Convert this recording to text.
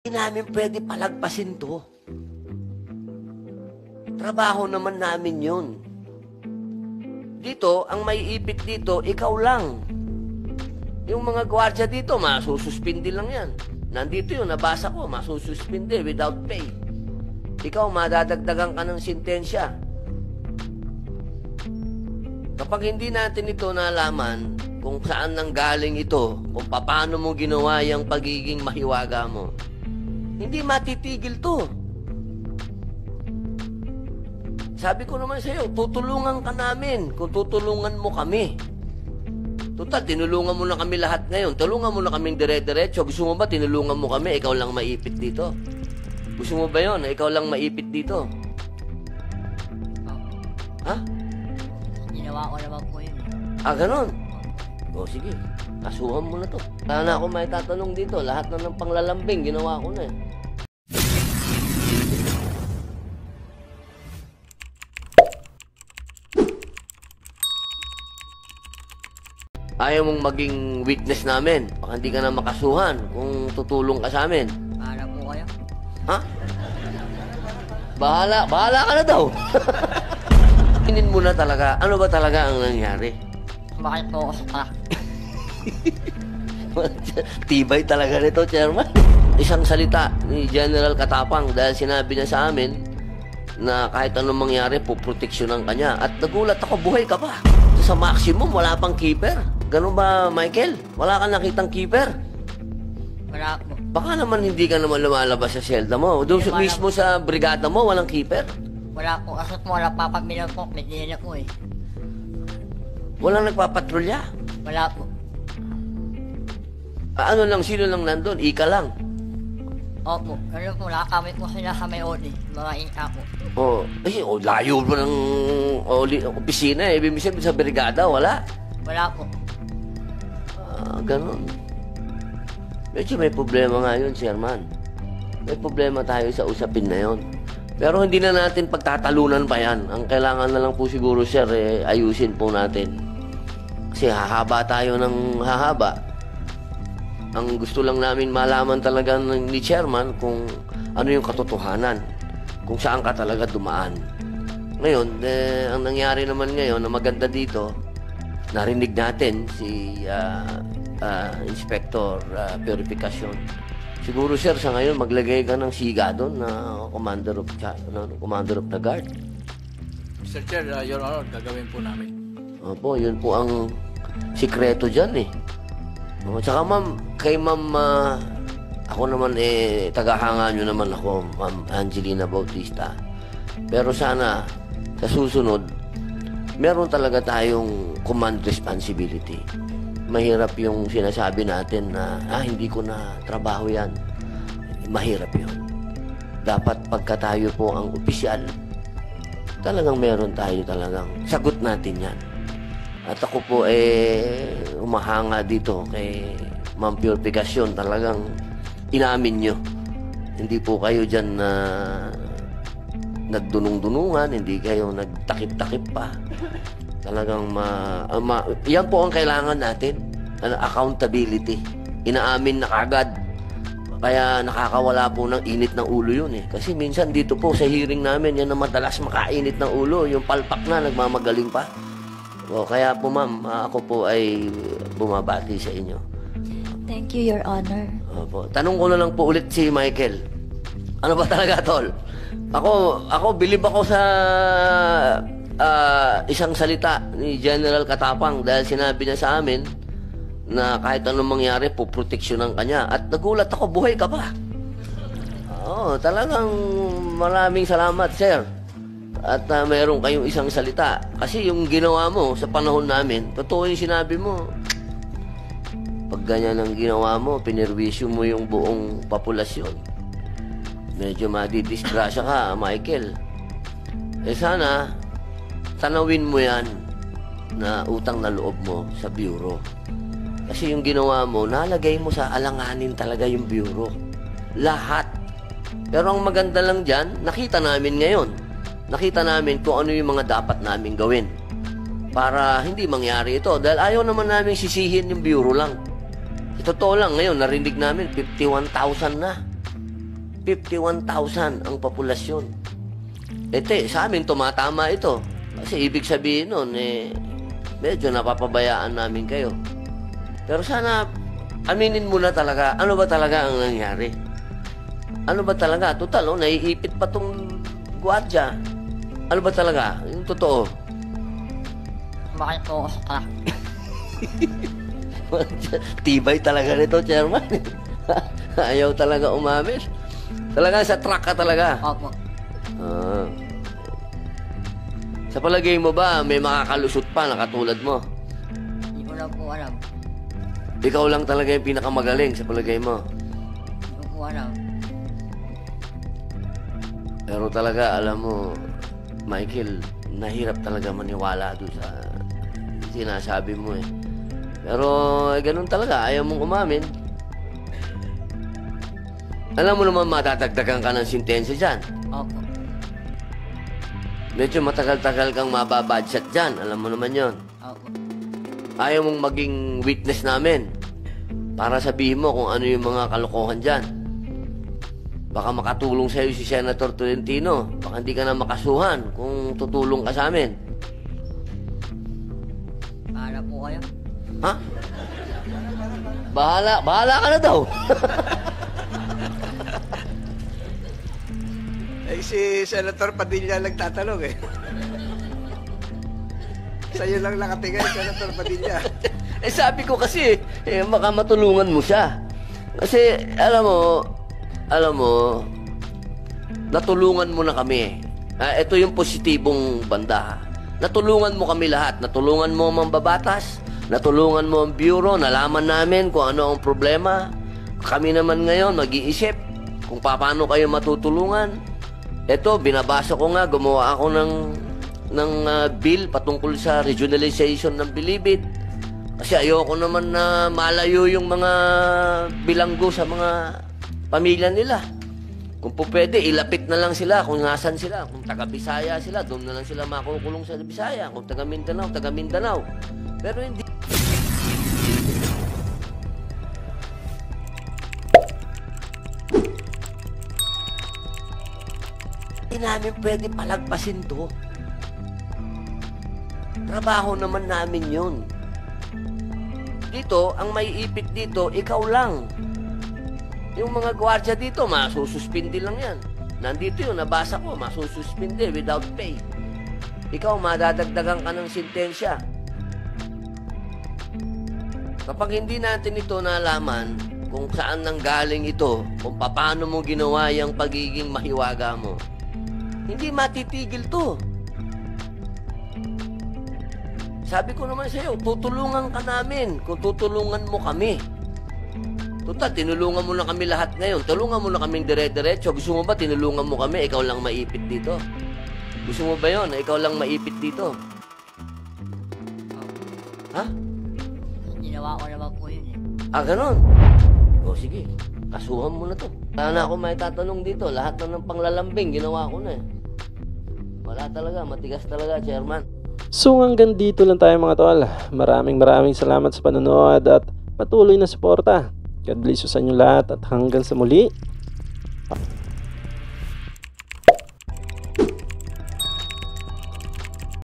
Hindi namin pwede palagpasin to. Trabaho naman namin yun. Dito, ang may ipit dito, ikaw lang. Yung mga gwardiya dito, masususpindi lang yan. Nandito yun, nabasa ko, masususpindi without pay. Ikaw, madadagdagan ka ng sintensya. Kapag hindi natin ito nalaman kung saan nanggaling ito, kung paano mo ginawa yung pagiging mahiwaga mo, hindi matitigil to. Sabi ko naman sa iyo, tutulungan ka namin kung tutulungan mo kami. Total, tinulungan mo na kami lahat ngayon. Tulungan mo na kaming dire-diretso. Gusto mo ba tinulungan mo kami, ikaw lang maipit dito? Gusto mo ba yun, ikaw lang maipit dito? Ha? Ginawa ko naman po yun. Ah, ganun? O, sige. Kasuhan mo na to. Wala na ako may tatanong dito. Lahat na ng panglalambing, ginawa ko na eh. Ayaw mong maging witness namin. Baka hindi ka na makasuhan kung tutulong ka sa amin. Para po kayo. Ha? Bahala ka na daw. Inin mo na talaga, ano ba talaga ang nangyari? Bakit po ako sa Tibay talaga nito, Chairman. Isang salita ni General Katapang dahil sinabi niya sa amin na kahit anong mangyari, puproteksyonan ka niya. At nagulat ako, buhay ka pa. Sa maximum, wala pang keeper. Ganun ba, Michael? Wala kang nakitang keeper? Wala po. Baka naman hindi ka naman lumalabas sa selda mo. Doon mismo sa brigada mo, walang keeper? Wala po. Asot mo, wala papabilang po. May dinila po eh. Walang nagpapatrolya? Wala po. Ano lang, sino lang nandun? Ika lang. Opo. Ano po, nakakamit po sila sa may odi. Mga inka po. Layo mo ng opisina eh. Ibig sabihin sa brigada, wala? Wala po. Ganun. Medyo may problema nga yun, Chairman. May problema tayo sa usapin na yun. Pero hindi na natin pagtatalunan pa yan. Ang kailangan na lang po siguro, sir, ayusin po natin. Kasi hahaba tayo ng hahaba. Ang gusto lang namin malaman talaga ni Chairman kung ano yung katotohanan. Kung saan ka talaga dumaan. Ngayon, ang nangyari naman ngayon na maganda dito, narinig natin si Inspector Purification. Siguro, sir, sa ngayon, maglagay ka ng siga doon na Commander of the Guard. Mr. Chair, Your Honor, gagawin po namin. Opo, yun po ang sikreto dyan eh. Tsaka ma'am, kay ma'am, ako naman tagahanga nyo naman ako, Ma'am Angelina Bautista. Pero sana, sa susunod, meron talaga tayong command responsibility. Mahirap yung sinasabi natin na, hindi ko na trabaho yan. Mahirap yun. Dapat pagka tayo po ang opisyal, talagang meron tayo talagang sagot natin yan. At ako po umahanga dito kay Ma'am Purification, talagang inamin nyo. Hindi po kayo dyan na nagdunong-dunungan, hindi kayo nagtakip-takip pa. Talagang yan po ang kailangan natin. Accountability. Inaamin na kagad. Kaya nakakawala po ng init ng ulo yun eh. Kasi minsan dito po sa hearing namin, yan na madalas makainit ng ulo. Yung palpak na, nagmamagaling pa. Kaya po ma'am, ako po ay bumabati sa inyo. Thank you, Your Honor. Opo. Tanong ko na lang po ulit si Michael. Ano ba talaga, tol? Ako bilib ako sa isang salita ni General Katapang dahil sinabi niya sa amin na kahit anong mangyari, puproteksyonan ka niya. At nagulat ako, buhay ka pa. Talagang maraming salamat, sir. At mayroon kayong isang salita. Kasi yung ginawa mo sa panahon namin, totoo yung sinabi mo. Pag ganyan ang ginawa mo, pinirwisyo mo yung buong populasyon. Medyo madidisgrasya ka, Michael. Sana, tanawin mo yan na utang na loob mo sa bureau. Kasi yung ginawa mo, nalagay mo sa alanganin talaga yung bureau. Lahat. Pero ang maganda lang dyan, nakita namin ngayon. Nakita namin kung ano yung mga dapat namin gawin para hindi mangyari ito. Dahil ayaw naman namin sisihin yung bureau lang. Totoo lang, ngayon, narinig namin, 51,000 na. 51,000 ang populasyon. Sa amin tumatama ito. Kasi ibig sabihin nun, medyo napapabayaan namin kayo. Pero sana, aminin mo na talaga, ano ba talaga ang nangyari? Ano ba talaga? Total, naiipit pa tong gwardiya. Ano ba talaga? Yung totoo. Bakit po ka? Tibay talaga nito, Chairman. Ayaw talaga umamin. Talaga sa truck ka talaga. Opo. Sa palagay mo ba, may makakalusot pa na katulad mo? Hindi ko lang po alam. Ikaw lang talaga yung pinakamagaling sa palagay mo. Hindi ko po alam. Pero talaga, alam mo, Michael, nahirap talaga maniwala doon sa sinasabi mo eh. Pero ganun talaga, ayaw mong umamin. Alam mo naman matadagdagan ka ng sintensya dyan. Opo. Medyo matagal-tagal kang mababadshot dyan. Alam mo naman yon. Opo. Ayaw mong maging witness namin para sabihin mo kung ano yung mga kalokohan dyan. Baka makatulong sa'yo si Senator Tolentino. Baka hindi ka na makasuhan kung tutulong ka sa amin. Para po kayo. Ha? Bahala ka na daw. Si Senator Padilla nagtatanong eh. Sa'yo lang nakatingin, Senator Padilla. Sabi ko kasi, baka matulungan mo siya. Kasi, alam mo, natulungan mo na kami. Ito yung positibong banda. Natulungan mo kami lahat. Natulungan mo ang mambabatas. Natulungan mo ang bureau. Nalaman namin kung ano ang problema. Kami naman ngayon mag-iisip kung paano kayo matutulungan. Ito, binabasa ko nga, gumawa ako ng bill patungkol sa regionalization ng Bilibid. Kasi ayoko naman na malayo yung mga bilanggo sa mga pamilya nila. Kung po pwede, ilapit na lang sila kung nasan sila. Kung taga-Bisaya sila, doon na lang sila makukulong sa Bisaya. Kung taga-Mindanao, taga-Mindanao. Pero hindi. Hindi namin pwede palagpasin to. Trabaho naman namin yun. Dito, ang maiipit dito, ikaw lang. Yung mga gwardiya dito, masususpindi lang yan. Nandito yun, nabasa ko, masususpindi without pay. Ikaw, madadagdagan ka ng sintensya. Kapag hindi natin ito nalaman kung saan nanggaling ito, kung paano mo ginawa yung pagiging mahiwaga mo, hindi matitigil to. Sabi ko naman sa'yo, tutulungan ka namin kung tutulungan mo kami. Total, tinulungan mo na kami lahat ngayon. Tulungan mo na kaming dire-diretso. Gusto mo ba tinulungan mo kami, ikaw lang maipit dito? Gusto mo ba yon? Ikaw lang maipit dito? Ha? Ginawa ko naman po yun eh. Ganon. O sige, kasuhan mo na to. Wala na ako may tatanong dito. Lahat na ng panglalambing, ginawa ko na eh. Wala talaga, matigas talaga, Chairman. So hanggang dito lang tayo mga tol. Maraming salamat sa panonood at patuloy na suporta. God bless you sa inyo lahat at hanggang sa muli.